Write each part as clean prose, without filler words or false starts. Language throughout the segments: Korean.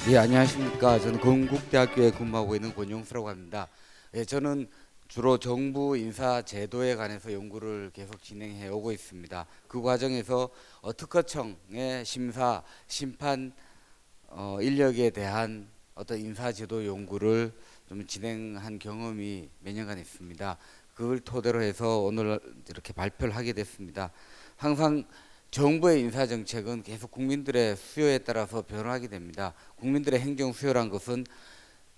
예, 안녕하십니까. 저는 건국대학교에 근무하고 있는 권용수라고 합니다. 예, 저는 주로 정부 인사 제도에 관해서 연구를 계속 진행해 오고 있습니다. 그 과정에서 특허청의 심사, 심판 인력에 대한 어떤 인사 제도 연구를 좀 진행한 경험이 몇 년간 있습니다. 그걸 토대로 해서 오늘 이렇게 발표를 하게 됐습니다. 항상 정부의 인사 정책은 계속 국민들의 수요에 따라서 변화하게 됩니다. 국민들의 행정 수요란 것은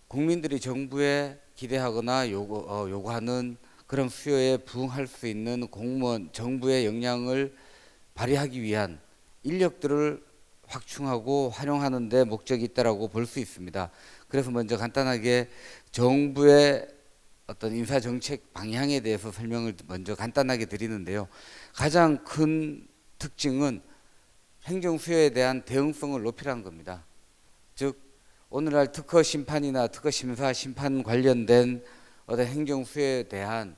국민들이 정부에 기대하거나 요구하는 그런 수요에 부응할 수 있는 공무원, 정부의 역량을 발휘하기 위한 인력들을 확충하고 활용하는 데 목적이 있다라고 볼 수 있습니다. 그래서 먼저 간단하게 정부의 어떤 인사 정책 방향에 대해서 설명을 먼저 간단하게 드리는데요. 가장 큰 특징은 행정 수요에 대한 대응성을 높이라는 겁니다. 즉 오늘날 특허 심판이나 특허 심사 심판 관련된 어떤 행정 수요에 대한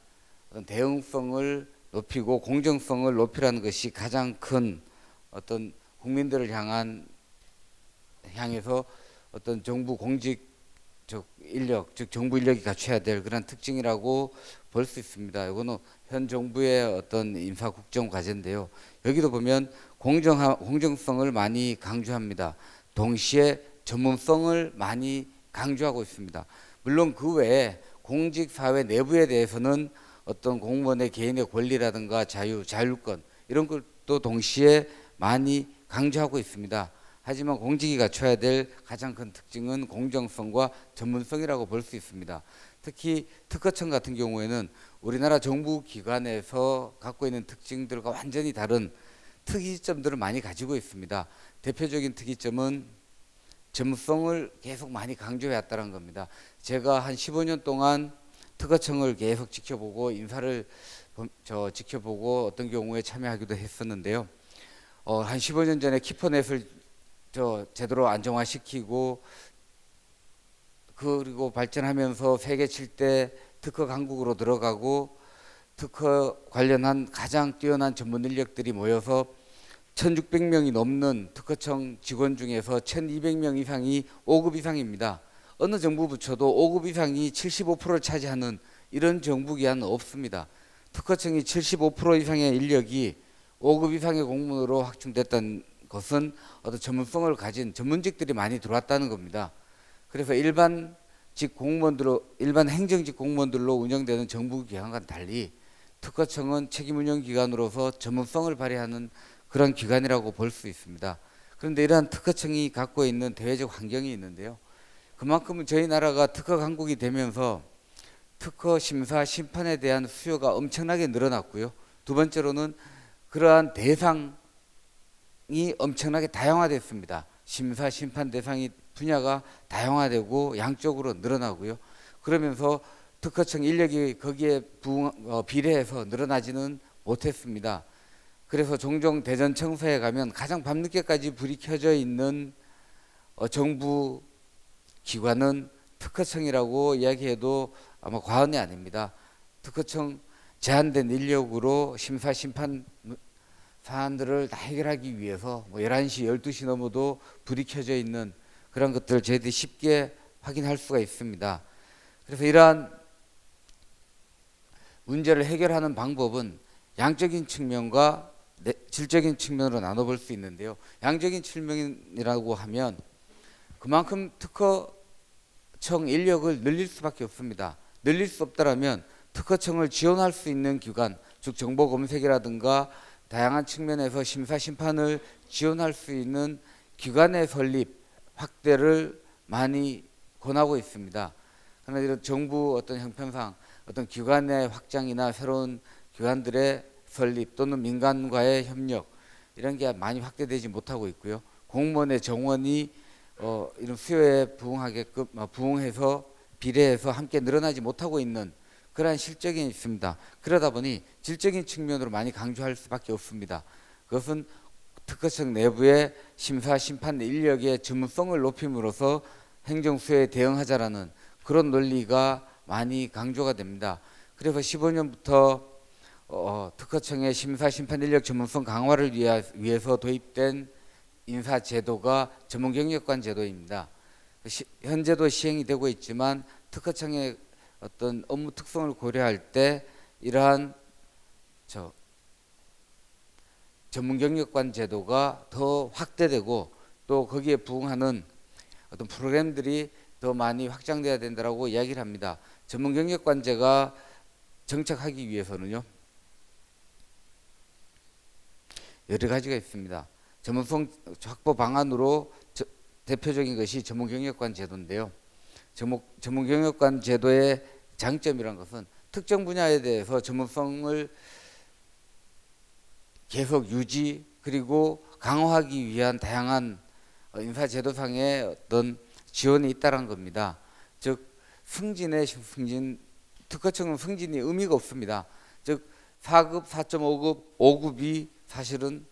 어떤 대응성을 높이고 공정성을 높이라는 것이 가장 큰 어떤 국민들을 향해서 어떤 정부 공직 즉 인력, 즉 정부 인력이 갖춰야 될 그런 특징이라고 볼 수 있습니다. 이거는 현 정부의 어떤 인사 국정 과제인데요. 여기도 보면 공정성을 많이 강조합니다. 동시에 전문성을 많이 강조하고 있습니다. 물론 그 외에 공직 사회 내부에 대해서는 어떤 공무원의 개인의 권리라든가 자율권 이런 것도 동시에 많이 강조하고 있습니다. 하지만 공직이 갖춰야 될 가장 큰 특징은 공정성과 전문성이라고 볼 수 있습니다. 특히 특허청 같은 경우에는 우리나라 정부 기관에서 갖고 있는 특징들과 완전히 다른 특이점들을 많이 가지고 있습니다. 대표적인 특이점은 전문성을 계속 많이 강조해 왔다는 겁니다. 제가 한 15년 동안 특허청을 계속 지켜보고 인사를 지켜보고 어떤 경우에 참여하기도 했었는데요. 한 15년 전에 키퍼넷을 제대로 안정화시키고 그리고 발전하면서 세계 7대 특허 강국으로 들어가고 특허 관련한 가장 뛰어난 전문 인력들이 모여서 1600명이 넘는 특허청 직원 중에서 1200명 이상이 5급 이상입니다. 어느 정부 부처도 5급 이상이 75%를 차지하는 이런 정부기관은 없습니다. 특허청이 75% 이상의 인력이 5급 이상의 공무원으로 확충됐다는 것은 어떤 전문성을 가진 전문직들이 많이 들어왔다는 겁니다. 그래서 일반 행정직 공무원들로 운영되는 정부기관과는 달리 특허청은 책임운영기관으로서 전문성을 발휘하는 그런 기관이라고 볼 수 있습니다. 그런데 이러한 특허청이 갖고 있는 대외적 환경이 있는데요. 그만큼 저희 나라가 특허 강국이 되면서 특허 심사 심판에 대한 수요가 엄청나게 늘어났고요. 두 번째로는 그러한 대상이 엄청나게 다양화됐습니다. 심사 심판 대상이 분야가 다양화되고 양쪽으로 늘어나고요. 그러면서 특허청 인력이 거기에 비례해서 늘어나지는 못했습니다. 그래서 종종 대전청사에 가면 가장 밤늦게까지 불이 켜져 있는 정부 기관은 특허청이라고 이야기해도 아마 과언이 아닙니다. 특허청 제한된 인력으로 심사 심판 사안들을 다 해결하기 위해서 11시, 12시 넘어도 불이 켜져 있는 그런 것들을 저희들이 쉽게 확인할 수가 있습니다. 그래서 이러한 문제를 해결하는 방법은 양적인 측면과 질적인 측면으로 나눠볼 수 있는데요. 양적인 측면이라고 하면 그만큼 특허청 인력을 늘릴 수밖에 없습니다. 늘릴 수 없다면 특허청을 지원할 수 있는 기관, 즉 정보 검색이라든가 다양한 측면에서 심사 심판을 지원할 수 있는 기관의 설립, 확대를 많이 권하고 있습니다. 그러나 이런 정부 어떤 형편상 어떤 기관의 확장이나 새로운 기관들의 설립 또는 민간과의 협력 이런 게 많이 확대되지 못하고 있고요. 공무원의 정원이 이런 수요에 부응해서 비례해서 함께 늘어나지 못하고 있는 그러한 실적이 있습니다. 그러다 보니 질적인 측면으로 많이 강조할 수밖에 없습니다. 그것은 특허청 내부의 심사 심판 인력의 전문성을 높임으로써 행정 수요에 대응하자라는 그런 논리가 많이 강조가 됩니다. 그래서 15년부터 특허청의 심사 심판 인력 전문성 강화를 위해서 도입된 인사 제도가 전문경력관 제도입니다. 현재도 시행이 되고 있지만 특허청의 어떤 업무 특성을 고려할 때 이러한 전문경력관 제도가 더 확대되고 또 거기에 부응하는 어떤 프로그램들이 더 많이 확장돼야 된다라고 이야기를 합니다. 전문경력관제가 정착하기 위해서는요, 여러 가지가 있습니다. 전문성 확보 방안으로 대표적인 것이 전문경력관 제도인데요. 전문경력관 제도의 장점이란 것은 특정 분야에 대해서 전문성을 계속 유지 그리고 강화하기 위한 다양한 인사제도상의 어떤 지원이 있다는 겁니다. 즉 특허청은 승진이 의미가 없습니다. 즉 4급, 4.5급, 5급이 사실은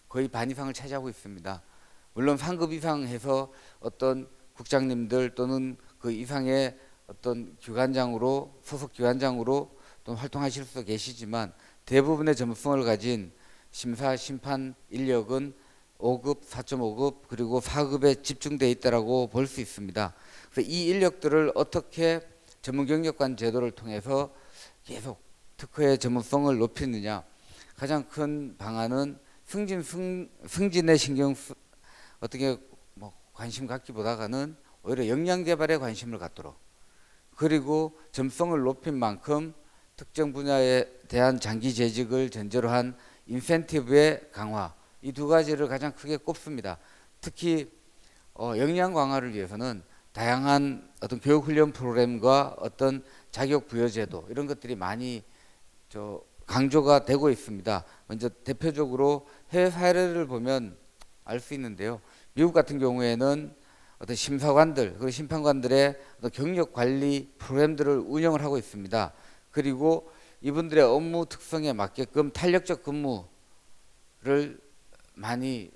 거의 반 이상을 차지하고 있습니다. 물론 3급 이상 해서 어떤 국장님들 또는 그 이상의 어떤 기관장으로 소속 기관장으로 또 활동하실 수 계시지만 대부분의 전문성을 가진 심사 심판 인력은 5급, 4.5급 그리고 4급에 집중되어 있다라고 볼 수 있습니다. 그래서 이 인력들을 어떻게 전문경력관 제도를 통해서 계속 특허의 전문성을 높이느냐, 가장 큰 방안은 승진에 어떻게 관심 갖기보다는 오히려 역량 개발에 관심을 갖도록, 그리고 전성을 높인 만큼 특정 분야에 대한 장기 재직을 전제로 한 인센티브의 강화, 이 두 가지를 가장 크게 꼽습니다. 특히 역량 강화를 위해서는 다양한 어떤 교육 훈련 프로그램과 어떤 자격 부여 제도 이런 것들이 많이 강조가 되고 있습니다. 먼저 대표적으로 해외 사례를 보면 알 수 있는데요. 미국 같은 경우에는 어떤 심사관들 그리고 심판관들의 어떤 경력 관리 프로그램들을 운영을 하고 있습니다. 그리고 이분들의 업무 특성에 맞게끔 탄력적 근무를 많이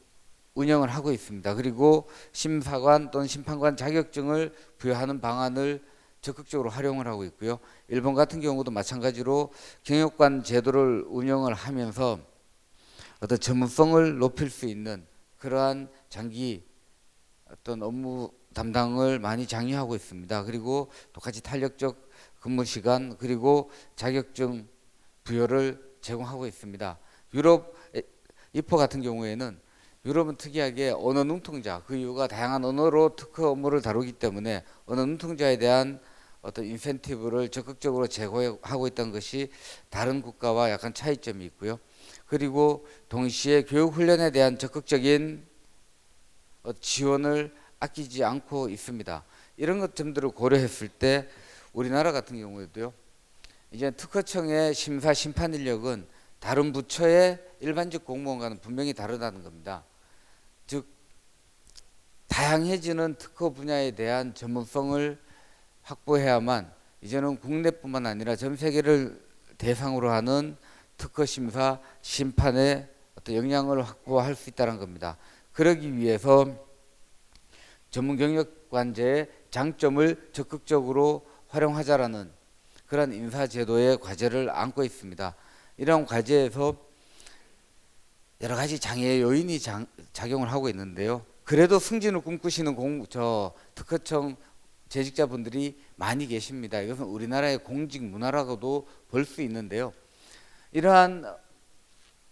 운영을 하고 있습니다. 그리고 심사관 또는 심판관 자격증을 부여하는 방안을 적극적으로 활용을 하고 있고요. 일본 같은 경우도 마찬가지로 경력관 제도를 운영을 하면서 어떤 전문성을 높일 수 있는 그러한 장기 어떤 업무 담당을 많이 장려하고 있습니다. 그리고 똑같이 탄력적 근무 시간 그리고 자격증 부여를 제공하고 있습니다. 유럽 이퍼 같은 경우에는 유럽은 특이하게 언어 능통자, 그 이유가 다양한 언어로 특허 업무를 다루기 때문에 언어 능통자에 대한 어떤 인센티브를 적극적으로 제공하고 있다는 것이 다른 국가와 약간 차이점이 있고요. 그리고 동시에 교육 훈련에 대한 적극적인 지원을 아끼지 않고 있습니다. 이런 것 점들을 고려했을 때 우리나라 같은 경우에도요, 이제 특허청의 심사 심판 인력은 다른 부처의 일반직 공무원과는 분명히 다르다는 겁니다. 즉 다양해지는 특허 분야에 대한 전문성을 확보해야만 이제는 국내뿐만 아니라 전 세계를 대상으로 하는 특허 심사 심판의 어떤 역량을 확보할 수 있다는 겁니다. 그러기 위해서 전문경력관제의 장점을 적극적으로 활용하자라는 그런 인사제도의 과제를 안고 있습니다. 이런 과제에서 여러 가지 장애 요인이 작용을 하고 있는데요. 그래도 승진을 꿈꾸시는 특허청 재직자분들이 많이 계십니다. 이것은 우리나라의 공직 문화라고도 볼 수 있는데요. 이러한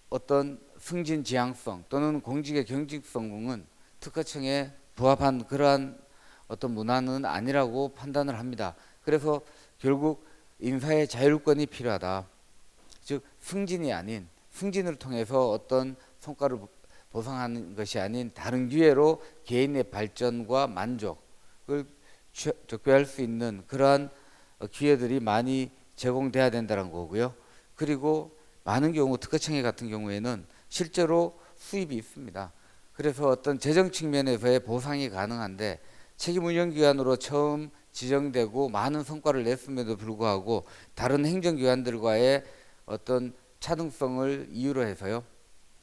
어떤 승진 지향성 또는 공직의 경직성은 특허청에 부합한 그러한 어떤 문화는 아니라고 판단을 합니다. 그래서 결국 인사의 자율권이 필요하다. 즉 승진이 아닌, 승진을 통해서 어떤 성과를 보상하는 것이 아닌 다른 기회로 개인의 발전과 만족을 촉구할 수 있는 그러한 기회들이 많이 제공돼야 된다는 거고요. 그리고 많은 경우 특허청회 같은 경우에는 실제로 수입이 있습니다. 그래서 어떤 재정 측면에서의 보상이 가능한데 책임운영기관으로 처음 지정되고 많은 성과를 냈음에도 불구하고 다른 행정기관들과의 어떤 차등성을 이유로 해서요,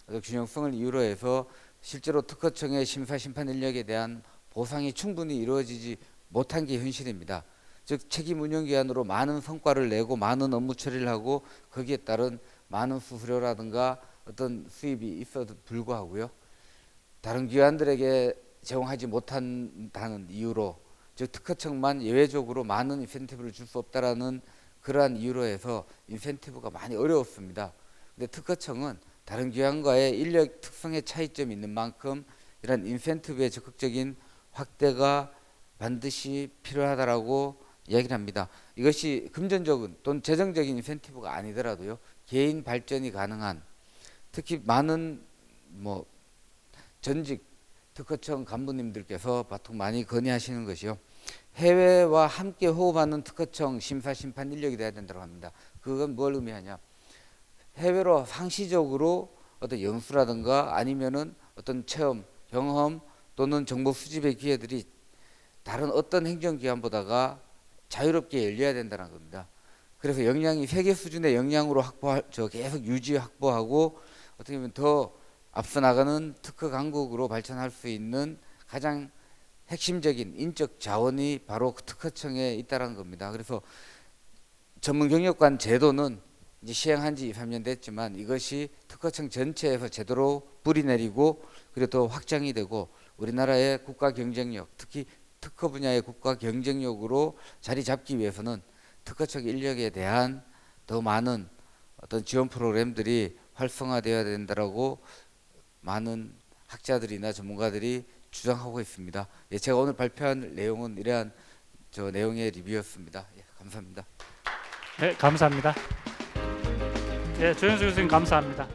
균형성을 이유로 해서 실제로 특허청의 심사 심판 인력에 대한 보상이 충분히 이루어지지 못한 게 현실입니다. 즉 책임운영기관으로 많은 성과를 내고 많은 업무 처리를 하고 거기에 따른 많은 수수료라든가 어떤 수입이 있어도 불구하고요, 다른 기관들에게 제공하지 못한다는 이유로 즉 특허청만 예외적으로 많은 인센티브를 줄 수 없다라는 그러한 이유로 해서 인센티브가 많이 어려웠습니다. 근데 특허청은 다른 기관과의 인력 특성의 차이점이 있는 만큼 이런 인센티브의 적극적인 확대가 반드시 필요하다라고 이야기를 합니다. 이것이 금전적인 또는 재정적인 인센티브가 아니더라도요, 개인 발전이 가능한, 특히 많은 뭐 전직 특허청 간부님들께서 보통 많이 건의하시는 것이요, 해외와 함께 호흡하는 특허청 심사 심판 인력이 돼야 된다고 합니다. 그건 뭘 의미하냐? 해외로 상시적으로 어떤 연수라든가 아니면은 어떤 체험, 경험 또는 정보 수집의 기회들이 다른 어떤 행정기관보다가 자유롭게 열려야 된다는 겁니다. 그래서 역량이 세계 수준의 역량으로 계속 유지 확보하고 어떻게 보면 더 앞서 나가는 특허 강국으로 발전할 수 있는 가장 핵심적인 인적 자원이 바로 그 특허청에 있다는 겁니다. 그래서 전문 경력관 제도는 이제 시행한 지 2, 3년 됐지만 이것이 특허청 전체에서 제대로 뿌리 내리고 그리고 더 확장이 되고 우리나라의 국가 경쟁력, 특히 특허 분야의 국가 경쟁력으로 자리 잡기 위해서는 특허청 인력에 대한 더 많은 어떤 지원 프로그램들이 활성화되어야 된다라고 많은 학자들이나 전문가들이 주장하고 있습니다. 예, 제가 오늘 발표한 내용은 이러한 내용의 리뷰였습니다. 예, 감사합니다. 네, 감사합니다. 네, 조현수 교수님 감사합니다.